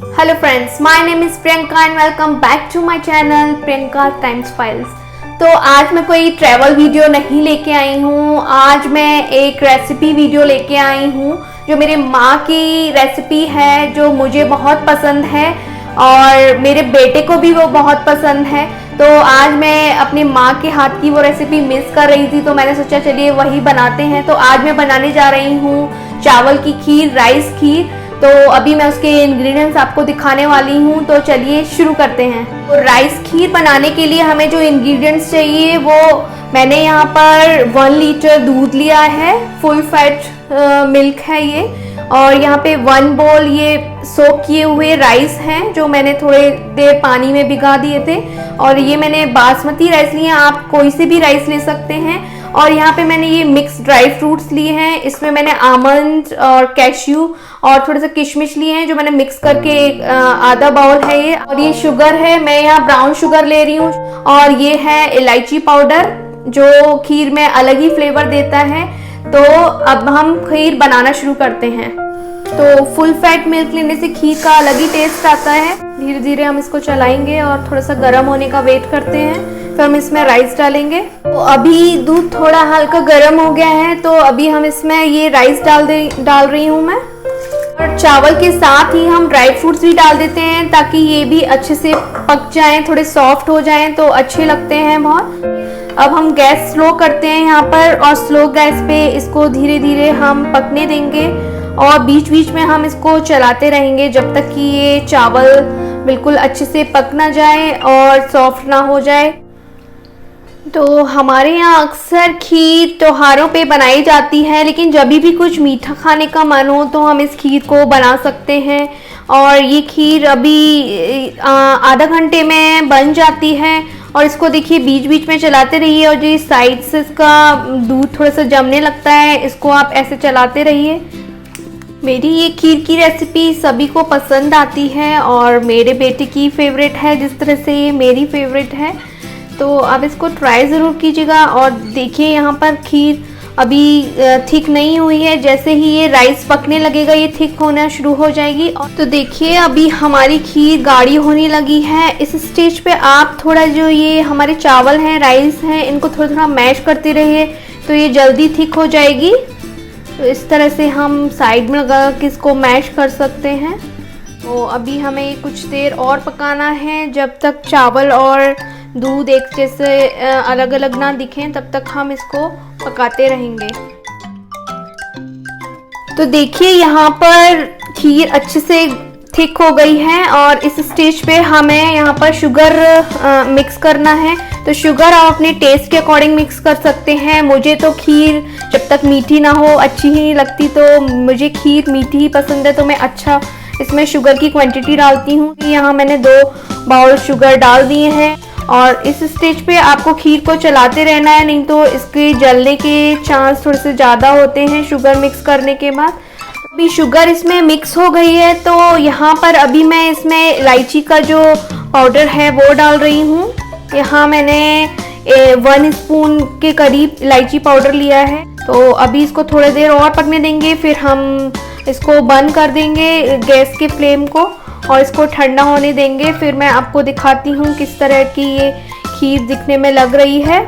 Hello friends, my name is Priyanka and welcome back to my channel Priyanka times files. तो आज मैं कोई travel video नहीं लेके आई हूँ। आज मैं एक रेसिपी वीडियो लेके आई हूँ जो मेरे माँ की रेसिपी है, जो मुझे बहुत पसंद है और मेरे बेटे को भी वो बहुत पसंद है। तो आज मैं अपनी माँ के हाथ की वो रेसिपी मिस कर रही थी, तो मैंने सोचा चलिए वही बनाते हैं। तो आज मैं बनाने जा रही हूँ चावल की खीर, राइस खीर। तो अभी मैं उसके इंग्रेडिएंट्स आपको दिखाने वाली हूँ, तो चलिए शुरू करते हैं। तो राइस खीर बनाने के लिए हमें जो इंग्रेडिएंट्स चाहिए वो मैंने यहाँ पर 1 लीटर दूध लिया है, फुल फैट मिल्क है ये, और यहाँ पे 1 बोल ये सोक किए हुए राइस हैं जो मैंने थोड़े देर पानी में भिगा दिए थे, और ये मैंने बासमती राइस लिए हैं, आप कोई से भी राइस ले सकते हैं। और यहाँ पे मैंने ये मिक्स ड्राई फ्रूट्स लिए हैं, इसमें मैंने आमंड और कैश्यू और थोड़े से किशमिश लिए हैं जो मैंने मिक्स करके आधा बाउल है ये। और ये शुगर है, मैं यहाँ ब्राउन शुगर ले रही हूँ, और ये है इलायची पाउडर जो खीर में अलग ही फ्लेवर देता है। तो अब हम खीर बनाना शुरू करते हैं। तो फुल फैट मिल्क लेने से खीर का अलग ही टेस्ट आता है। धीरे धीरे हम इसको चलाएंगे और थोड़ा सा गर्म होने का वेट करते हैं, फिर हम इसमें राइस डालेंगे। तो अभी दूध थोड़ा हल्का गर्म हो गया है, तो अभी हम इसमें ये राइस डाल रही हूँ मैं। और चावल के साथ ही हम ड्राई फ्रूट्स भी डाल देते हैं ताकि ये भी अच्छे से पक जाएं, थोड़े सॉफ्ट हो जाएं, तो अच्छे लगते हैं बहुत। अब हम गैस स्लो करते हैं यहाँ पर, और स्लो गैस पे इसको धीरे धीरे हम पकने देंगे, और बीच बीच में हम इसको चलाते रहेंगे जब तक कि ये चावल बिल्कुल अच्छे से पक ना जाए और सॉफ्ट ना हो जाए। तो हमारे यहाँ अक्सर खीर त्योहारों पे बनाई जाती है, लेकिन जब भी कुछ मीठा खाने का मन हो तो हम इस खीर को बना सकते हैं। और ये खीर अभी आधा घंटे में बन जाती है, और इसको देखिए बीच बीच में चलाते रहिए, और जो साइड से इसका दूध थोड़ा सा जमने लगता है, इसको आप ऐसे चलाते रहिए। मेरी ये खीर की रेसिपी सभी को पसंद आती है और मेरे बेटे की फेवरेट है, जिस तरह से ये मेरी फेवरेट है। तो आप इसको ट्राई ज़रूर कीजिएगा। और देखिए यहाँ पर खीर अभी थिक नहीं हुई है, जैसे ही ये राइस पकने लगेगा ये थिक होना शुरू हो जाएगी। तो देखिए अभी हमारी खीर गाढ़ी होने लगी है। इस स्टेज पे आप थोड़ा जो ये हमारे चावल हैं, राइस हैं, इनको थोड़ा थोड़ा मैश करते रहिए, तो ये जल्दी थिक हो जाएगी। तो इस तरह से हम साइड में लगा के इसको मैश कर सकते हैं। तो अभी हमें कुछ देर और पकाना है, जब तक चावल और दूध एक जैसे अलग अलग ना दिखें तब तक हम इसको पकाते रहेंगे। तो देखिए यहाँ पर खीर अच्छे से थिक हो गई है, और इस स्टेज पे हमें यहाँ पर शुगर मिक्स करना है। तो शुगर आप अपने टेस्ट के अकॉर्डिंग मिक्स कर सकते हैं। मुझे तो खीर जब तक मीठी ना हो अच्छी ही नहीं लगती, तो मुझे खीर मीठी ही पसंद है, तो मैं अच्छा इसमें शुगर की क्वांटिटी डालती हूँ। यहाँ मैंने 2 बाउल शुगर डाल दिए हैं, और इस स्टेज पे आपको खीर को चलाते रहना है, नहीं तो इसके जलने के चांस थोड़े से ज़्यादा होते हैं शुगर मिक्स करने के बाद। अभी शुगर इसमें मिक्स हो गई है, तो यहाँ पर अभी मैं इसमें इलायची का जो पाउडर है वो डाल रही हूँ। यहाँ मैंने 1 स्पून के करीब इलायची पाउडर लिया है। तो अभी इसको थोड़ी देर और पकने देंगे, फिर हम इसको बंद कर देंगे गैस के फ्लेम को, और इसको ठंडा होने देंगे। फिर मैं आपको दिखाती हूँ किस तरह की ये खीर दिखने में लग रही है।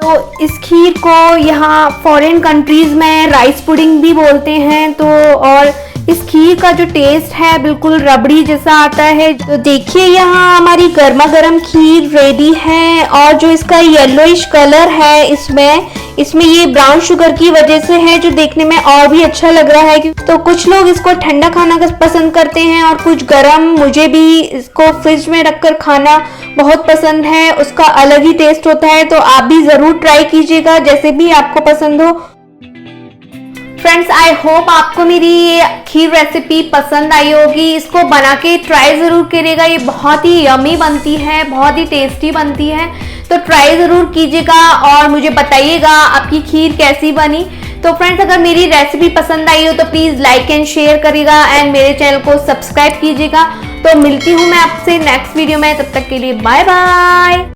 तो इस खीर को यहाँ फॉरेन कंट्रीज़ में राइस पुडिंग भी बोलते हैं। तो और इस खीर का जो टेस्ट है बिल्कुल रबड़ी जैसा आता है। तो देखिए यहाँ हमारी गर्मा गर्म खीर रेडी है, और जो इसका येलोइश कलर है इसमें ये ब्राउन शुगर की वजह से है, जो देखने में और भी अच्छा लग रहा है। तो कुछ लोग इसको ठंडा खाना पसंद करते हैं और कुछ गर्म। मुझे भी इसको फ्रिज में रखकर खाना बहुत पसंद है, उसका अलग ही टेस्ट होता है। तो आप भी ज़रूर ट्राई कीजिएगा, जैसे भी आपको पसंद हो। फ्रेंड्स, आई होप आपको मेरी ये खीर रेसिपी पसंद आई होगी। इसको बना के ट्राई ज़रूर करिएगा, ये बहुत ही यमी बनती है, बहुत ही टेस्टी बनती है। तो ट्राई ज़रूर कीजिएगा और मुझे बताइएगा आपकी खीर कैसी बनी। तो फ्रेंड्स, अगर मेरी रेसिपी पसंद आई हो तो प्लीज़ लाइक एंड शेयर करिएगा, एंड मेरे चैनल को सब्सक्राइब कीजिएगा। तो मिलती हूँ मैं आपसे नेक्स्ट वीडियो में, तब तक के लिए बाय बाय।